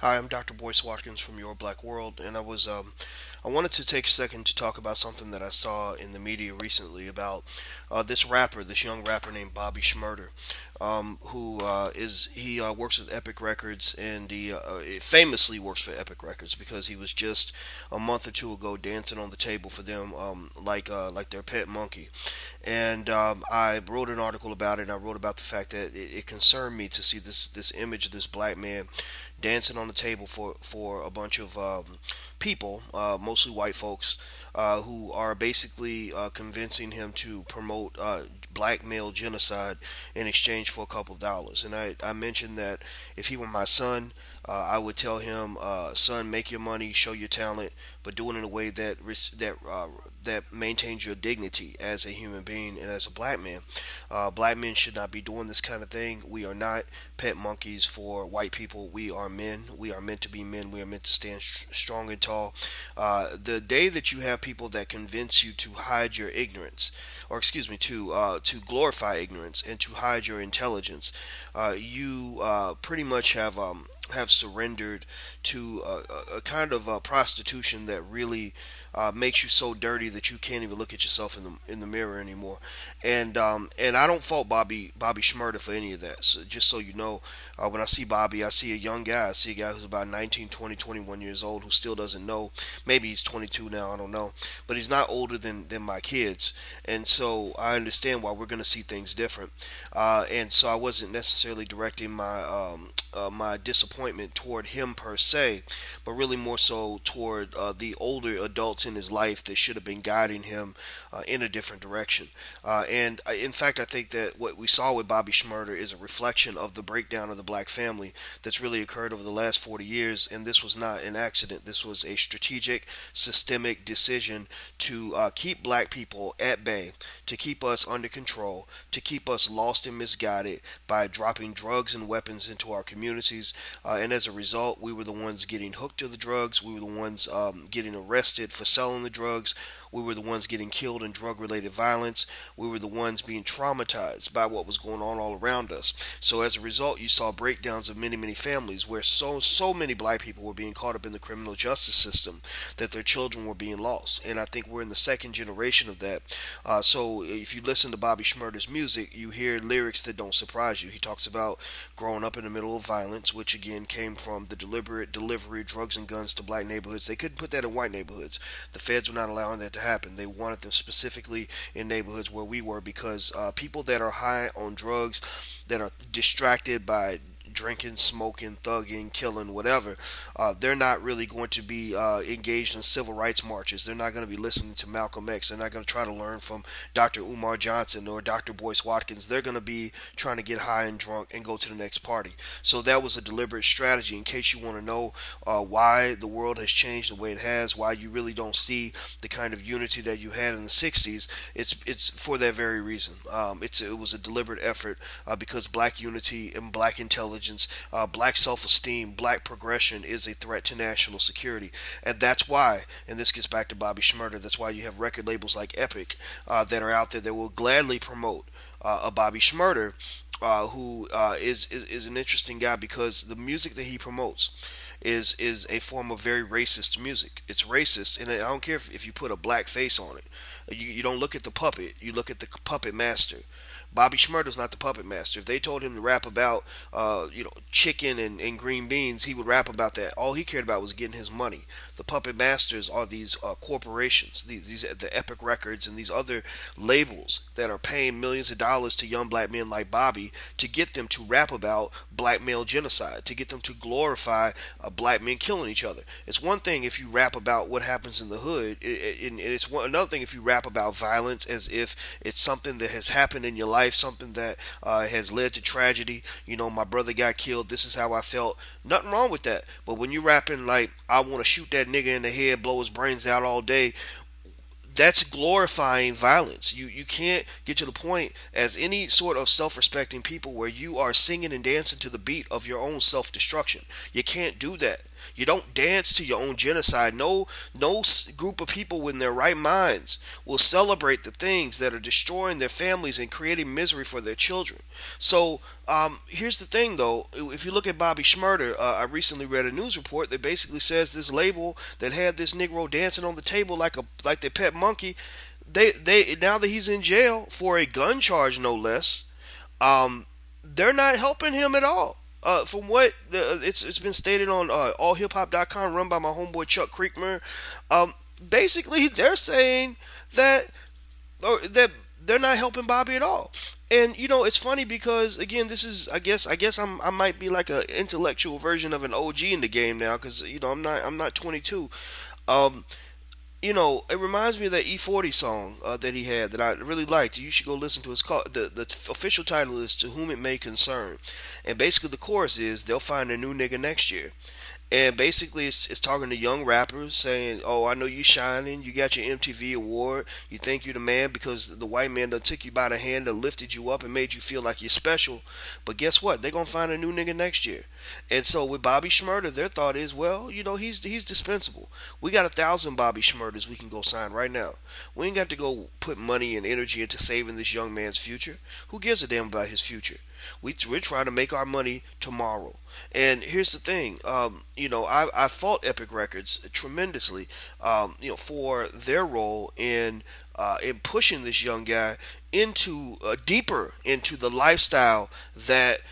Hi, I'm Dr. Boyce Watkins from Your Black World, and I wanted to take a second to talk about something that I saw in the media recently about this young rapper named Bobby Shmurda, who is he works with Epic Records, and he famously works for Epic Records because he was just a month or two ago dancing on the table for them, like their pet monkey. And I wrote an article about it. And I wrote about the fact that it concerned me to see this image of this black man dancing on the table for a bunch of people, mostly white folks, who are basically convincing him to promote black male genocide in exchange for a couple of dollars. And I mentioned that if he were my son, I would tell him, son, make your money, show your talent, but do it in a way that maintains your dignity as a human being and as a black man. Black men should not be doing this kind of thing. We are not pet monkeys for white people. We are men. We are meant to be men. We are meant to stand strong and tall. The day that you have people that convince you to hide your ignorance, or excuse me, to glorify ignorance and to hide your intelligence, you pretty much have surrendered to a kind of prostitution that really makes you so dirty that you can't even look at yourself in the mirror anymore. And I don't fault Bobby Shmurda for any of that. So just so you know, when I see Bobby, I see a young guy. I see a guy who's about 19, 20, 21 years old who still doesn't know. Maybe he's 22 now. I don't know, but he's not older than my kids, and so I understand why we're going to see things different. And so I wasn't necessarily directing my disappointment toward him per se, but really more so toward the older adults in his life that should have been guiding him in a different direction. In fact, I think that what we saw with Bobby Shmurda is a reflection of the breakdown of the black family that's really occurred over the last 40 years. And this was not an accident. This was a strategic, systemic decision to keep black people at bay, to keep us under control, to keep us lost and misguided by dropping drugs and weapons into our communities. And as a result, we were the ones getting hooked to the drugs. We were the ones getting arrested for selling the drugs. We were the ones getting killed in drug related violence. We were the ones being traumatized by what was going on all around us. So as a result, you saw breakdowns of many families where so many black people were being caught up in the criminal justice system that their children were being lost. And I think we're in the second generation of that. So if you listen to Bobby Shmurda's music, you hear lyrics that don't surprise you. He talks about growing up in the middle of violence, which again came from the deliberate delivery of drugs and guns to black neighborhoods. They couldn't put that in white neighborhoods. The feds were not allowing that to happen. They wanted them specifically in neighborhoods where we were because people that are high on drugs, that are distracted by drinking, smoking, thugging, killing, whatever, they're not really going to be engaged in civil rights marches. They're not going to be listening to Malcolm X. They're not going to try to learn from Dr. Umar Johnson or Dr. Boyce Watkins. They're going to be trying to get high and drunk and go to the next party. So that was a deliberate strategy. In case you want to know why the world has changed the way it has, why you really don't see the kind of unity that you had in the '60s, it's for that very reason. It was a deliberate effort because black unity and black intelligence, black self-esteem, black progression is a threat to national security, and that's why. And this gets back to Bobby Shmurda. That's why you have record labels like Epic that are out there that will gladly promote a Bobby Shmurda, who is an interesting guy because the music that he promotes is a form of very racist music. It's racist, and I don't care if you put a black face on it. You don't look at the puppet. You look at the puppet master. Bobby Shmurda's not the puppet master. If they told him to rap about, chicken and green beans, he would rap about that. All he cared about was getting his money. The puppet masters are these corporations, these the Epic Records and these other labels that are paying millions of dollars to young black men like Bobby to get them to rap about black male genocide, to get them to glorify black men killing each other. It's one thing if you rap about what happens in the hood, and it's another thing if you rap about violence as if it's something that has happened in your life, something that has led to tragedy. My brother got killed. This is how I felt. Nothing wrong with that. But when you're rapping like, I want to shoot that nigga in the head, blow his brains out all day, that's glorifying violence. You can't get to the point as any sort of self-respecting people where you are singing and dancing to the beat of your own self-destruction. You can't do that. You don't dance to your own genocide. No group of people in their right minds will celebrate the things that are destroying their families and creating misery for their children. So here's the thing, though. If you look at Bobby Schmurder, I recently read a news report that basically says this label that had this Negro dancing on the table like their pet monkey, they now that he's in jail for a gun charge, no less, they're not helping him at all. From what it's been stated on allhiphop.com, run by my homeboy Chuck Creekmer, basically they're saying that that they're not helping Bobby at all. And it's funny because again, this is I guess I might be like an intellectual version of an OG in the game now because I'm not 22. Um, it reminds me of that E40 song that he had that I really liked. You should go listen to it. It's called the official title is "To Whom It May Concern," and basically the chorus is they'll find a new nigga next year. And basically, it's talking to young rappers saying, "Oh, I know you shining. You got your MTV award. You think you're the man because the white man done took you by the hand and lifted you up and made you feel like you're special. But guess what? They're gonna find a new nigga next year." And so with Bobby Schmurder, their thought is, well, he's dispensable. We got 1,000 Bobby Schmurders we can go sign right now. We ain't got to go put money and energy into saving this young man's future. Who gives a damn about his future? We're trying to make our money tomorrow. And here's the thing, I fault Epic Records tremendously, for their role in pushing this young guy into deeper into the lifestyle that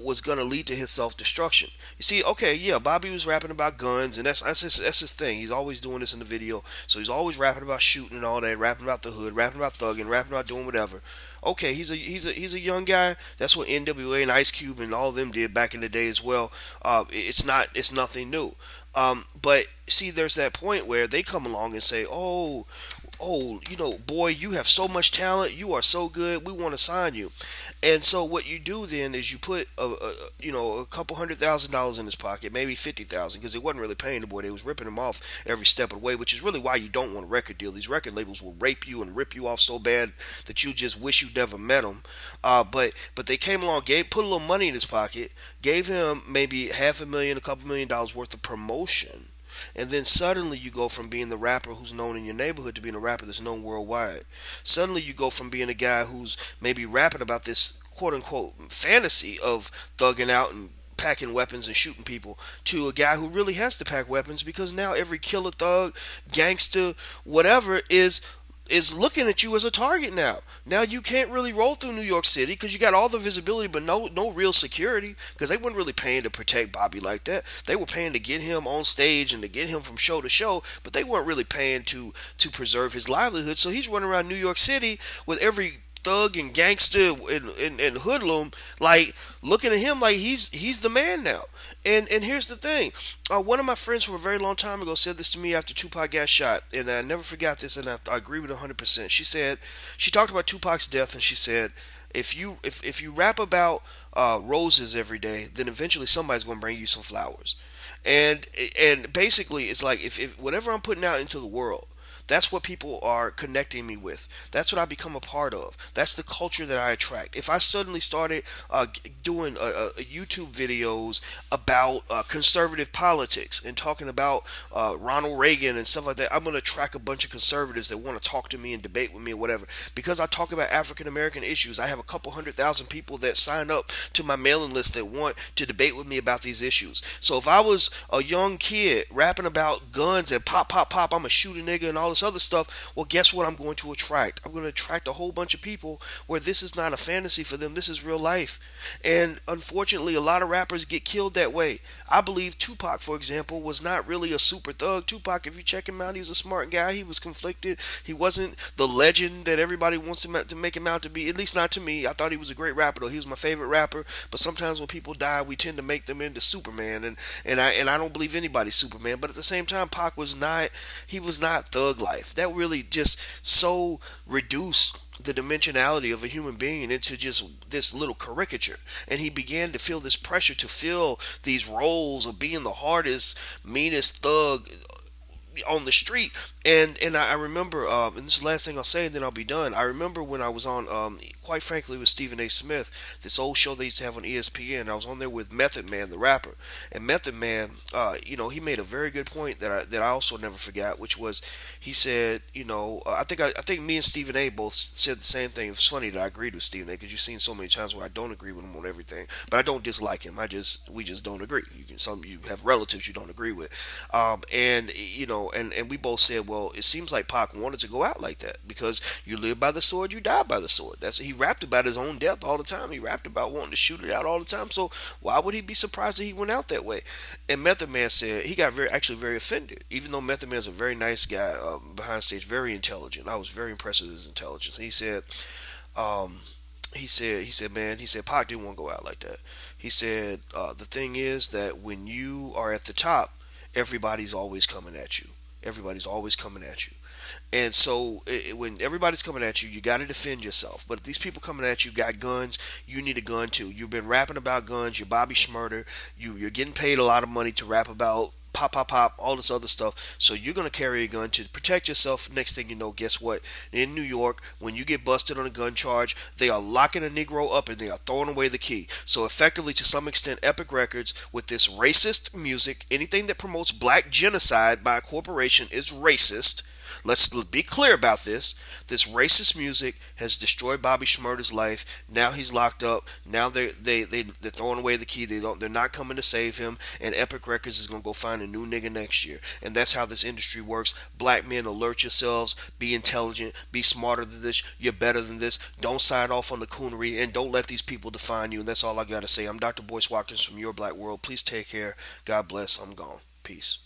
was going to lead to his self destruction. You see, okay, yeah, Bobby was rapping about guns, and that's his thing. He's always doing this in the video, so he's always rapping about shooting and all that, rapping about the hood, rapping about thugging, rapping about doing whatever. Okay, he's a young guy. That's what NWA and Ice Cube and all of them did back in the day as well. It's nothing new. But see, there's that point where they come along and say, "Oh, boy, you have so much talent. You are so good. We want to sign you." And so what you do then is you put a couple $100,000 in his pocket, maybe 50,000, because it wasn't really paying the boy. They was ripping him off every step of the way, which is really why you don't want a record deal. These record labels will rape you and rip you off so bad that you just wish you never met them. But they came along, put a little money in his pocket, gave him maybe $500,000, a couple $1,000,000 worth of promotion. And then suddenly you go from being the rapper who's known in your neighborhood to being a rapper that's known worldwide. Suddenly you go from being a guy who's maybe rapping about this quote unquote fantasy of thugging out and packing weapons and shooting people to a guy who really has to pack weapons because now every killer, thug, gangster, whatever is looking at you as a target now. Now you can't really roll through New York City because you got all the visibility but no real security because they weren't really paying to protect Bobby like that. They were paying to get him on stage and to get him from show to show, but they weren't really paying to preserve his livelihood. So he's running around New York City with every thug and gangster and hoodlum like looking at him like he's the man now. And here's the thing. One of my friends from a very long time ago said this to me after Tupac got shot, and I never forgot this, and I agree with 100%. She talked about Tupac's death, and she said, if you rap about roses every day, then eventually somebody's gonna bring you some flowers. And basically, it's like if whatever I'm putting out into the world, that's what people are connecting me with. That's what I become a part of. That's the culture that I attract. If I suddenly started doing YouTube videos about conservative politics and talking about Ronald Reagan and stuff like that, I'm going to attract a bunch of conservatives that want to talk to me and debate with me or whatever. Because I talk about African American issues, I have a couple 100,000 people that sign up to my mailing list that want to debate with me about these issues. So if I was a young kid rapping about guns and pop, pop, pop, I'm a shooter nigga and all this other stuff, well, guess what I'm going to attract? I'm going to attract a whole bunch of people where this is not a fantasy for them. This is real life. And unfortunately, a lot of rappers get killed that way. I believe Tupac, for example, was not really a super thug. Tupac, if you check him out, he was a smart guy. He was conflicted. He wasn't the legend that everybody wants to make him out to be, at least not to me. I thought he was a great rapper, though. He was my favorite rapper. But sometimes when people die, we tend to make them into Superman. And I don't believe anybody's Superman. But at the same time, Pac was not, he was not thug life. That really just so reduced the dimensionality of a human being into just this little caricature. And he began to feel this pressure to fill these roles of being the hardest, meanest thug on the street. And I remember, and this is the last thing I'll say, and then I'll be done. I remember when I was on, quite frankly, with Stephen A. Smith, this old show they used to have on ESPN. I was on there with Method Man, the rapper, and Method Man, he made a very good point that I also never forgot, which was he said, I think me and Stephen A. both said the same thing. It's funny that I agreed with Stephen A. because you've seen so many times where I don't agree with him on everything, but I don't dislike him. We just don't agree. You have relatives you don't agree with, and we both said, well, it seems like Pac wanted to go out like that because you live by the sword, you die by the sword. That's He rapped about his own death all the time. He rapped about wanting to shoot it out all the time. So why would he be surprised that he went out that way? And Method Man said he got very offended, even though Method Man's a very nice guy behind stage, very intelligent. I was very impressed with his intelligence. Um, he said, Pac didn't want to go out like that. He said, the thing is that when you are at the top, everybody's always coming at you. Everybody's always coming at you. And so when everybody's coming at you, you got to defend yourself. But if these people coming at you got guns, you need a gun too. You've been rapping about guns. You're Bobby Schmurder. You're getting paid a lot of money to rap about pop, pop, pop, all this other stuff. So you're going to carry a gun to protect yourself. Next thing you know, guess what? In New York, when you get busted on a gun charge, they are locking a Negro up and they are throwing away the key. So effectively, to some extent, Epic Records, with this racist music, anything that promotes black genocide by a corporation is racist. Let's be clear about this. This racist music has destroyed Bobby Schmurder's life. Now he's locked up. Now they're throwing away the key. They're not coming to save him. And Epic Records is gonna go find a new nigga next year. And that's how this industry works. Black men, alert yourselves. Be intelligent. Be smarter than this. You're better than this. Don't sign off on the coonery, and don't let these people define you. And that's all I gotta say. I'm Dr. Boyce Watkins from Your Black World. Please take care. God bless. I'm gone. Peace.